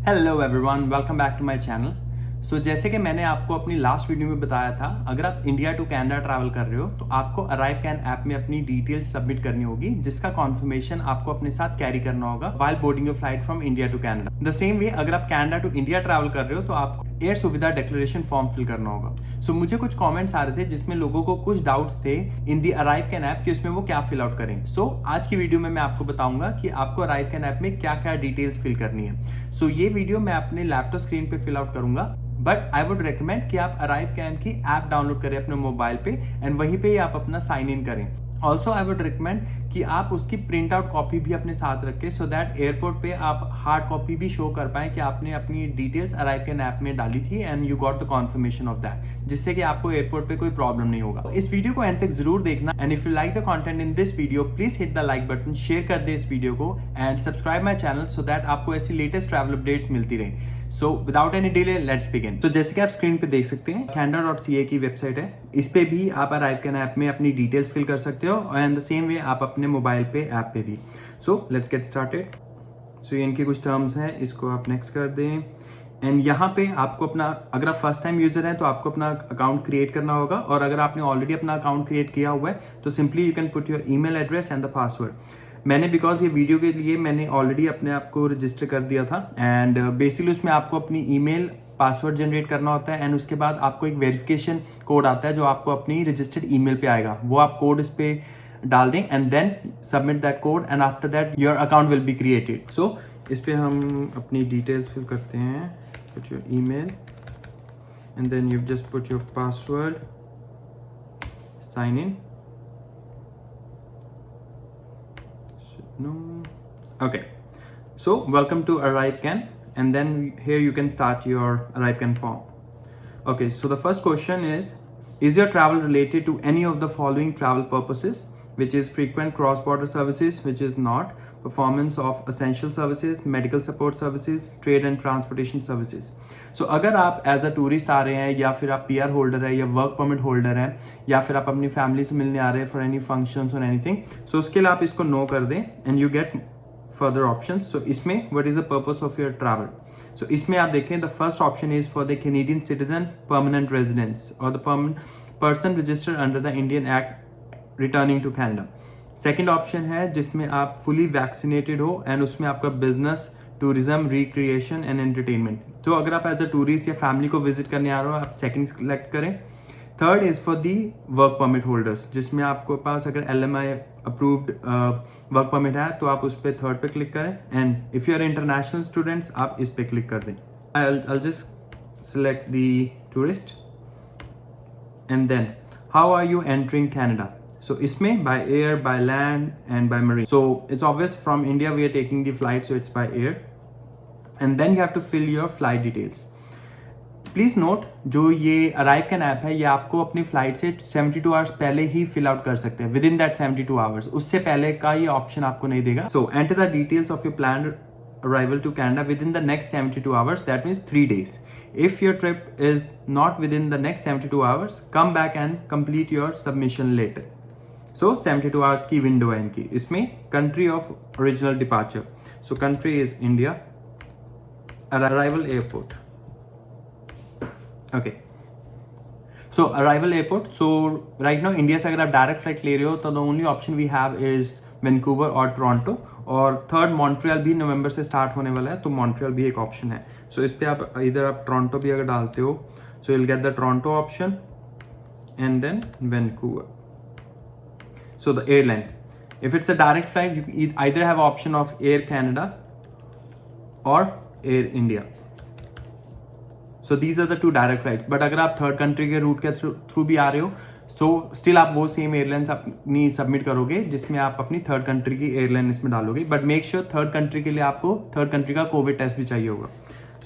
Hello everyone, welcome back to my channel. So जैसे कि मैंने आपको अपनी लास्ट वीडियो में बताया था, अगर आप इंडिया टू कनाडा ट्रैवल कर रहे हो तो आपको अराइव कैन ऐप में अपनी डिटेल्स सबमिट करनी होगी, जिसका कॉन्फर्मेशन आपको अपने साथ कैरी करना होगा while boarding your flight from India to Canada. The same way अगर आप कनाडा टू इंडिया ट्रैवल कर रहे हो तो आपको एयर सुविधा डिक्लेरेशन फॉर्म फिल करना होगा। सो मुझे कुछ कमेंट्स आ रहे थे जिसमें लोगों को कुछ डाउट्स थे इन दी अराइव कैन ऐप कि उसमें वो क्या फिल आउट करें। सो आज की वीडियो में मैं आपको बताऊंगा कि आपको अराइव कैन ऐप में क्या क्या डिटेल्स फिल करनी है। सो ये वीडियो मैं अपने लैपटॉप स्क्रीन पे फिल आउट करूंगा, बट आई वुड रिकमेंड कि आप अराइव कैन की ऐप डाउनलोड करें अपने मोबाइल पे एंड वहीं पे ही आप अपना साइन इन करें। ऑल्सो आई वुड रिकमेंड कि आप उसकी प्रिंट आउट कॉपी भी अपने साथ रखें सो दैट एयरपोर्ट पे आप हार्ड कॉपी भी शो कर पाए कि आपने अपनी डिटेल्स अराइव कैन ऐप में डाली थी and you got the confirmation of that, जिससे कि आपको एयरपोर्ट पे कोई प्रॉब्लम नहीं होगा। इस वीडियो को एंड तक जरूर देखना and if you like the content in this video please hit the like button, share कर दे इस वीडियो को and subscribe my channel so that आपको ऐसी लेटेस्ट ट्रैवल अपडेट्स मिलती रहे। So without any delay let's begin. तो जैसे कि आप स्क्रीन पे देख सकते हैं, canada.ca की वेबसाइट है, इस पे भी आप अराइव कैन ऐप में अपनी डिटेल्स फिल कर सकते हो एंड द सेम वे आप अपने मोबाइल पे ऐप पे भी। So let's get started. So ये इनके कुछ टर्म्स हैं, इसको आप नेक्स्ट कर दें एंड यहाँ पे आपको अपना, अगर आप फर्स्ट टाइम यूजर हैं तो आपको अपना अकाउंट क्रिएट करना होगा, और अगर आपने ऑलरेडी अपना अकाउंट क्रिएट किया हुआ है तो simply you can put your email address and the password. मैंने बिकॉज ये वीडियो के लिए मैंने ऑलरेडी अपने आप को रजिस्टर कर दिया था एंड बेसिकली उसमें आपको अपनी ईमेल पासवर्ड जनरेट करना होता है एंड उसके बाद आपको एक वेरिफिकेशन कोड आता है जो आपको अपनी रजिस्टर्ड ईमेल पे आएगा। वो आप कोड इस पे डाल दें and then submit that code and after that your account will be created. So इस पे हम अपनी डिटेल्स फिल करते हैं, put your email and then you just put your password, sign in. No. Okay, so welcome to ArriveCan, and then here you can start your ArriveCan form. Okay, so the first question is your travel related to any of the following travel purposes, which is frequent cross-border services, which is not, performance of essential services, medical support services, trade and transportation services. So अगर आप as a tourist आ रहे हैं या फिर आप PR holder है या work permit holder हैं या फिर आप अपनी फैमिली से मिलने आ रहे हैं फॉर एनी फंक्शंस और एनीथिंग, सो उसके लिए आप इसको नो कर दें and you get further options. So इसमें what is the purpose of your travel. So इसमें आप देखें the first option is for the Canadian citizen permanent residence और the person registered under the Indian act returning to Canada. Second option है जिसमें आप fully vaccinated हो and उसमें आपका business, tourism, recreation and entertainment. तो अगर आप एज अ टूरिस्ट या फैमिली को विजिट करने आ रहे हो आप सेकंड सेलेक्ट करें। Third is for the work permit holders, जिसमें आपको पास अगर LMI अप्रूव्ड वर्क परमिट है तो आप उस पर थर्ड पे क्लिक करें and if you are international students आप इस पे क्लिक कर दें। I'll just select the tourist and then how are you entering Canada. So इसमें by air, by land and by marine. So it's obvious from India we are taking the flight, so it's by air. And then you have to fill your flight details. Please note, जो ये arrive can app है ये आपको अपनी flight से 72 hours पहले ही fill out कर सकते हैं, विद इन दैट 72 आवर्स, उससे पहले का ये ऑप्शन आपको नहीं देगा। सो enter the details of your plan arrival to Canada within the next 72 hours, that means 3 days. If your trip is not within the next 72 hours, come back and complete your submission later. So 72 hours की window है इनकी। इसमें country of original departure, so country is India, arrival airport. Okay, so arrival airport, so right now India से अगर आप direct flight ले रहे हो तो the only option we have is Vancouver और टोरंटो, और थर्ड मॉन्ट्रियल भी नवंबर से स्टार्ट होने वाला है तो मॉन्ट्रियल भी एक ऑप्शन है। सो इस पे आप इधर आप टोरंटो भी अगर डालते हो so you will get the Toronto option and then Vancouver. So the airline, if it's a direct flight you either have option of Air Canada और Air India. So these are the two direct flight, but अगर आप third country के route के through भी आ रहे हो so still आप वो सेम एयरलाइंस अपनी सबमिट करोगे जिसमें आप अपनी थर्ड कंट्री की एयरलाइन इसमें डालोगे, but make sure third country के लिए आपको थर्ड कंट्री का कोविड टेस्ट भी चाहिए होगा।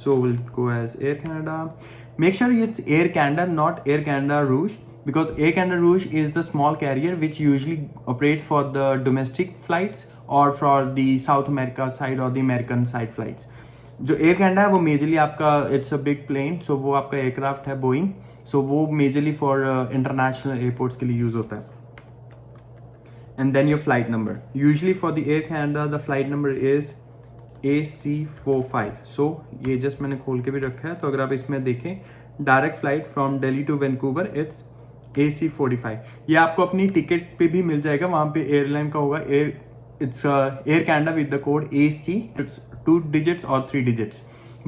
So will go as Air Canada. Make sure it's Air Canada, not Air Canada Rouge, because Air Canada Rouge is the small carrier which usually operates for the domestic flights or for the South America side or the American side flights. जो air Canada है वो majorly आपका it's a big plane, सो वो आपका aircraft है Boeing, सो वो majorly for international airports के लिए यूज होता है। And then your flight number, usually for the Air Canada the flight number is AC45। सो ये जस्ट मैंने खोल के भी रखा है, तो अगर आप इसमें देखें direct flight from Delhi to Vancouver it's AC45। ये आपको अपनी टिकट पे भी मिल जाएगा, वहाँ पे एयरलाइन का होगा it's Air Canada with the code AC, it's 2 digits or 3 digits,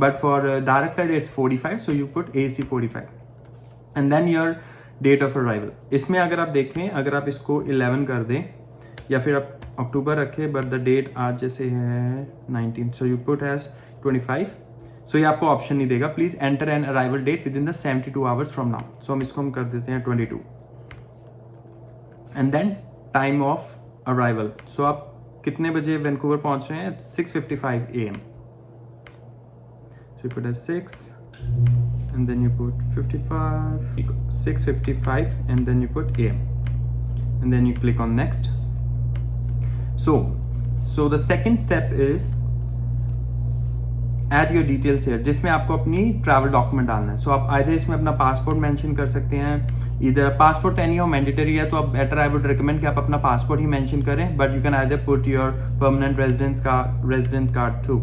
but for direct flight it's 45, so you put AC45 and then your date of arrival। इसमें अगर आप देखें, अगर आप इसको 11 कर दें या फिर आप अक्टूबर रखें बट द डेट आज जैसे है 19, so you put as 25। So ये आपको ऑप्शन नहीं देगा, please enter an arrival date within the 72 hours from now. So हम इसको कर देते हैं 22 and then time of arrival. So आप कितने बजे वैंकूवर पहुंच रहे हैं? 6:55 AM। So you put as 6 and then you put 55, 6:55 and then you put AM and then you click on next। So the second step is add your details here, जिसमें आपको अपनी travel document डालना है। सो आप either इसमें अपना passport mention कर सकते हैं, इधर पासपोर्ट एनी हो मैंडेटरी है, तो आप बेटर आई वुड रिकमेंड कि आप अपना पासपोर्ट ही मेंशन करें, but you can either put your permanent resident card too.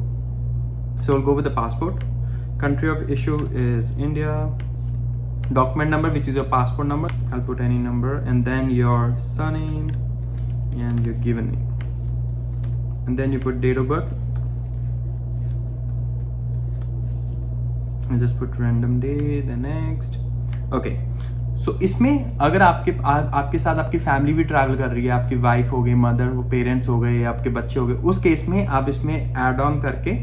So will go with the passport. Country of issue is India. Document number, which is your passport number, I'll put any number, and then your surname and your given name, and then you put date of birth and just put random day, the next। okay, so इसमें अगर आपके साथ आपकी family भी travel कर रही है, आपकी वाइफ हो गई, मदर हो, पेरेंट्स हो गए, आपके बच्चे हो गए, उस केस में आप इसमें ऐड ऑन करके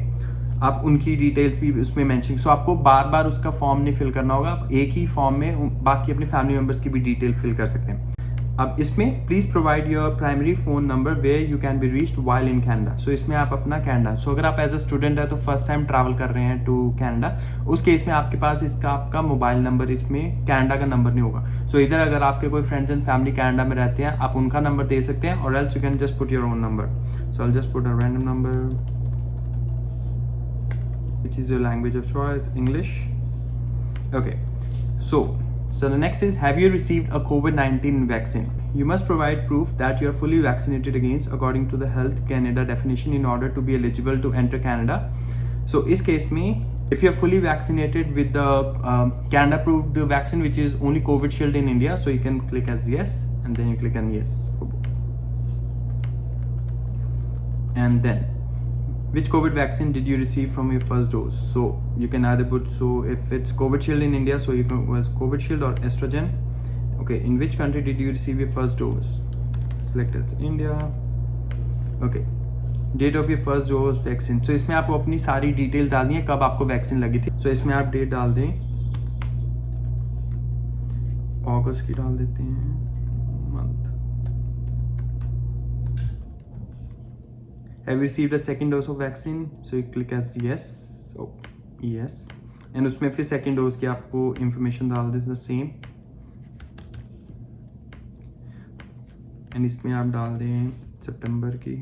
आप उनकी डिटेल्स भी उसमें मेंशन। सो आपको बार बार उसका फॉर्म नहीं फिल करना होगा, आप एक ही फॉर्म में बाकी अपने फैमिली मेंबर्स की भी डिटेल फिल कर सकते हैं। अब इसमें please provide your primary phone number where you can be reached while in Canada. So इसमें आप अपना कैनेडा, सो अगर आप एज अ स्टूडेंट है तो फर्स्ट टाइम ट्रैवल कर रहे हैं टू कैनेडा, उस केस में आपके पास इसका आपका मोबाइल नंबर इसमें कैनेडा का नंबर नहीं होगा। सो इधर अगर आपके कोई फ्रेंड्स एंड फैमिली कैनेडा में रहते हैं, आप उनका नंबर दे सकते हैं, और else you can just put your own number. So I just put a random number which is your language of choice, English। okay, so the next is, have you received a COVID-19 vaccine? You must provide proof that you are fully vaccinated against according to the Health Canada definition in order to be eligible to enter Canada। so इस case में if you are fully vaccinated with the Canada approved vaccine which is only Covishield in India, so you can click as yes and then you click on yes for both। and then which COVID vaccine did you receive from your first dose? So you can either put, so if it's Covishield in India, so you can was Covishield or Estrogen। okay, in which country did you receive your first dose? Select as India। okay, date of your first dose vaccine। so इसमें आपको अपनी सारी detail डालनी है, कब आपको vaccine लगी थी। so इसमें आप डेट डाल दें, अगस्त की डाल देते हैं, month. Have you received a second dose of vaccine? So you click as yes। so yes, and उसमें फिर second dose की आपको information डाल दें the same, and इसमें आप डाल दें सितंबर की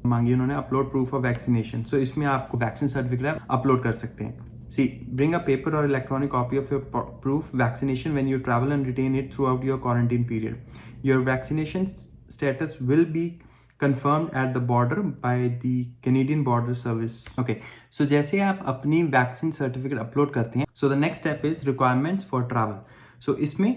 मांगी उन्होंने, अपलोड प्रूफ ऑफ वैक्सीनेशन। सो इसमें आपको वैक्सीन सर्टिफिकेट अपलोड कर सकते हैं। See, bring a paper or electronic copy of your proof vaccination when you travel and retain it throughout your quarantine period। Your vaccination status will be confirmed at the border by the Canadian Border Service। okay, so जैसे आप अपनी vaccine certificate upload करते हैं, so the next step is requirements for travel। so इसमें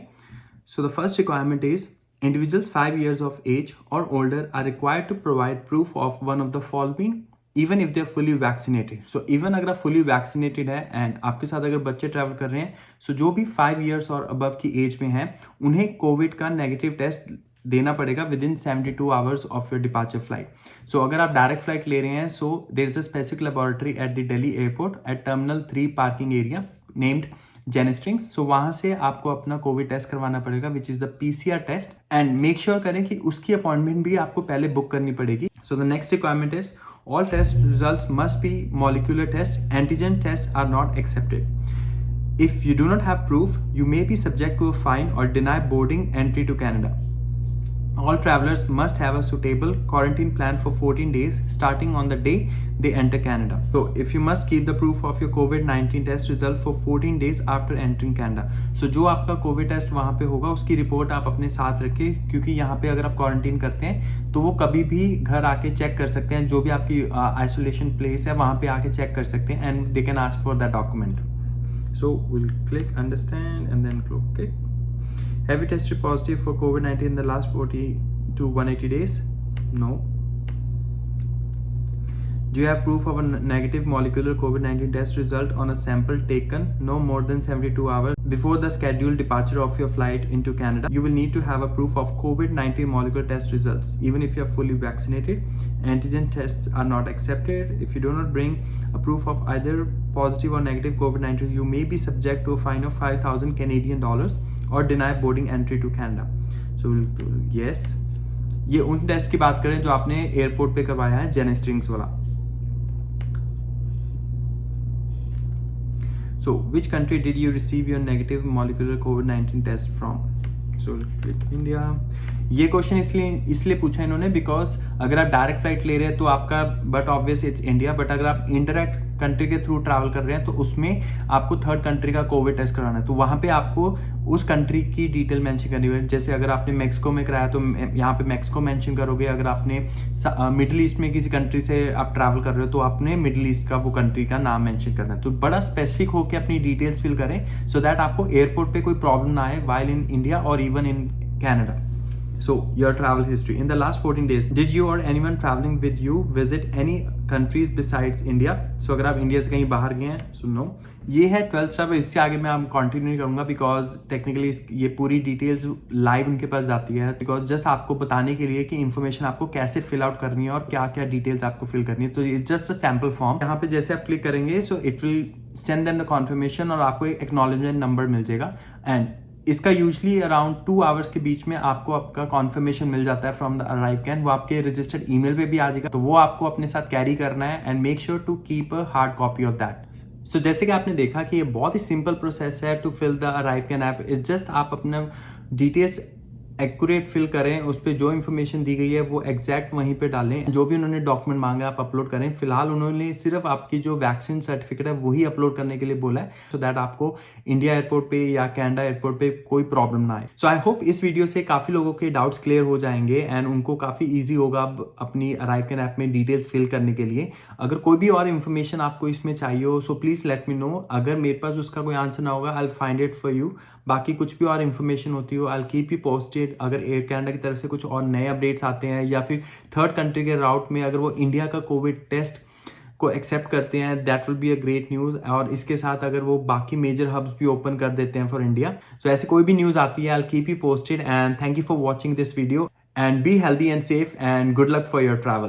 so the first requirement is individuals 5 years of age or older are required to provide proof of one of the following even if they are fully vaccinated. So even अगर आप fully vaccinated है and आपके साथ अगर बच्चे travel कर रहे हैं, सो जो भी 5 years और अबव की एज में हैं, उन्हें कोविड का नेगेटिव टेस्ट देना पड़ेगा within 72 hours of your departure flight. So अगर आप डायरेक्ट फ्लाइट ले रहे हैं, so there is a specific laboratory at the Delhi airport at terminal 3 parking area named Genestrings. So वहां से आपको अपना कोविड टेस्ट करवाना पड़ेगा which is the PCR test, and make sure करें कि उसकी अपॉइंटमेंट भी आपको पहले बुक करनी पड़ेगी। So the next requirement is all test results must be molecular tests, antigen tests are not accepted। if you do not have proof, you may be subject to a fine or deny boarding entry to Canada। All travelers must have a suitable quarantine plan for 14 days starting on the day they enter Canada. So if you must keep the proof of your COVID-19 test result for 14 days after entering Canada. So जो आपका Covid test वहाँ पे होगा उसकी report आप अपने साथ रखें, क्योंकि यहाँ पे अगर आप क्वारंटीन करते हैं तो वो कभी भी घर आके चेक कर सकते हैं, जो भी आपकी आइसोलेशन प्लेस है वहाँ पे आके चेक कर सकते हैं and they can ask for that document. So we'll click understand and then click okay. Have you tested positive for COVID-19 in the last 40 to 180 days? No. Do you have proof of a negative molecular COVID-19 test result on a sample taken no more than 72 hours before the scheduled departure of your flight into Canada? You will need to have a proof of COVID-19 molecular test results. Even if you are fully vaccinated, antigen tests are not accepted. If you do not bring a proof of either positive or negative COVID-19, you may be subject to a fine of 5,000 Canadian dollars और deny boarding entry to Canada. So yes, ये उन test की बात करें जो आपने airport पे करवाया है, जेनेस्ट्रिंग्स वाला. So which country did you receive your negative molecular कोविड-19 टेस्ट फ्रॉम? So India. ये क्वेश्चन इसलिए पूछा इन्होंने बिकॉज अगर आप डायरेक्ट फ्लाइट ले रहे हैं तो आपका but obvious it's India, but अगर आप इंडायरेक्ट कंट्री के थ्रू ट्रैवल कर रहे हैं तो उसमें आपको थर्ड कंट्री का कोविड टेस्ट कराना है. तो वहाँ पे आपको उस कंट्री की डिटेल मेंशन करनी है. जैसे अगर आपने मैक्सिको में कराया तो यहाँ पे मैक्सिको मेंशन करोगे. अगर आपने मिडिल ईस्ट में किसी कंट्री से आप ट्रैवल कर रहे हो तो आपने मिडिल ईस्ट का वो कंट्री का नाम मेंशन करना है. तो बड़ा स्पेसिफिक होकर अपनी डिटेल्स फिल करें सो दैट आपको एयरपोर्ट पे कोई प्रॉब्लम ना आए वाइल इन इंडिया और even in Canada. So your travel history in the last 14 days, did you or anyone traveling with you visit any countries besides India? So अगर आप India से कहीं बाहर गए हैं, so no. ये है 12th स्टेप. इससे आगे मैं आप कंटिन्यू नहीं करूंगा बिकॉज टेक्निकली ये पूरी डिटेल्स लाइव उनके पास जाती है, बिकॉज जस्ट आपको बताने के लिए कि इन्फॉर्मेशन आपको कैसे फिल आउट करनी है और क्या क्या डिटेल्स आपको फिल करनी है. तो ये जस्ट अ सैम्पल फॉर्म. यहाँ पे जैसे आप क्लिक करेंगे so it will send them the confirmation और आपको एक एक्नॉलेजमेंट नंबर मिल जाएगा. एंड इसका यूजली अराउंड 2 आवर्स के बीच में आपको आपका कॉन्फर्मेशन मिल जाता है फ्रॉम द अराइव कैन. वो आपके रजिस्टर्ड ईमेल पे भी आ जाएगा, तो वो आपको अपने साथ कैरी करना है and make sure to keep a hard copy of that. So जैसे कि आपने देखा कि ये बहुत ही सिंपल प्रोसेस है to fill the ArriveCAN app. It's just आप अपना डिटेल्स एक्यूरेट फिल करें, उस पर जो इन्फॉर्मेशन दी गई है वो एग्जैक्ट वहीं पे डालें. जो भी उन्होंने डॉक्यूमेंट मांगा आप अपलोड करें. फिलहाल उन्होंने सिर्फ आपकी जो वैक्सीन सर्टिफिकेट है वही अपलोड करने के लिए बोला है सो दैट आपको इंडिया एयरपोर्ट पे या कनाडा एयरपोर्ट पे कोई प्रॉब्लम ना आए. सो आई होप इस वीडियो से काफी लोगों के डाउट्स क्लियर हो जाएंगे एंड उनको काफी ईजी होगा अब अपनी अराइव कैन ऐप में डिटेल्स फिल करने के लिए. अगर कोई भी और इन्फॉर्मेशन आपको इसमें चाहिए हो so please let me know. अगर मेरे पास उसका कोई आंसर ना होगा I will find it for you. बाकी कुछ भी और इन्फॉर्मेशन होती हो I will keep you posted. अगर एयर कनाडा की तरफ से कुछ और नए अपडेट्स आते हैं या फिर थर्ड कंट्री के राउट में अगर वो इंडिया का कोविड टेस्ट को एक्सेप्ट करते हैं that will be a great news. और इसके साथ अगर वो बाकी मेजर हब्स भी ओपन कर देते हैं फॉर इंडिया, सो ऐसे कोई भी न्यूज़ आती है I will keep you posted. And thank you for watching this video and be healthy and safe and good luck for your travel.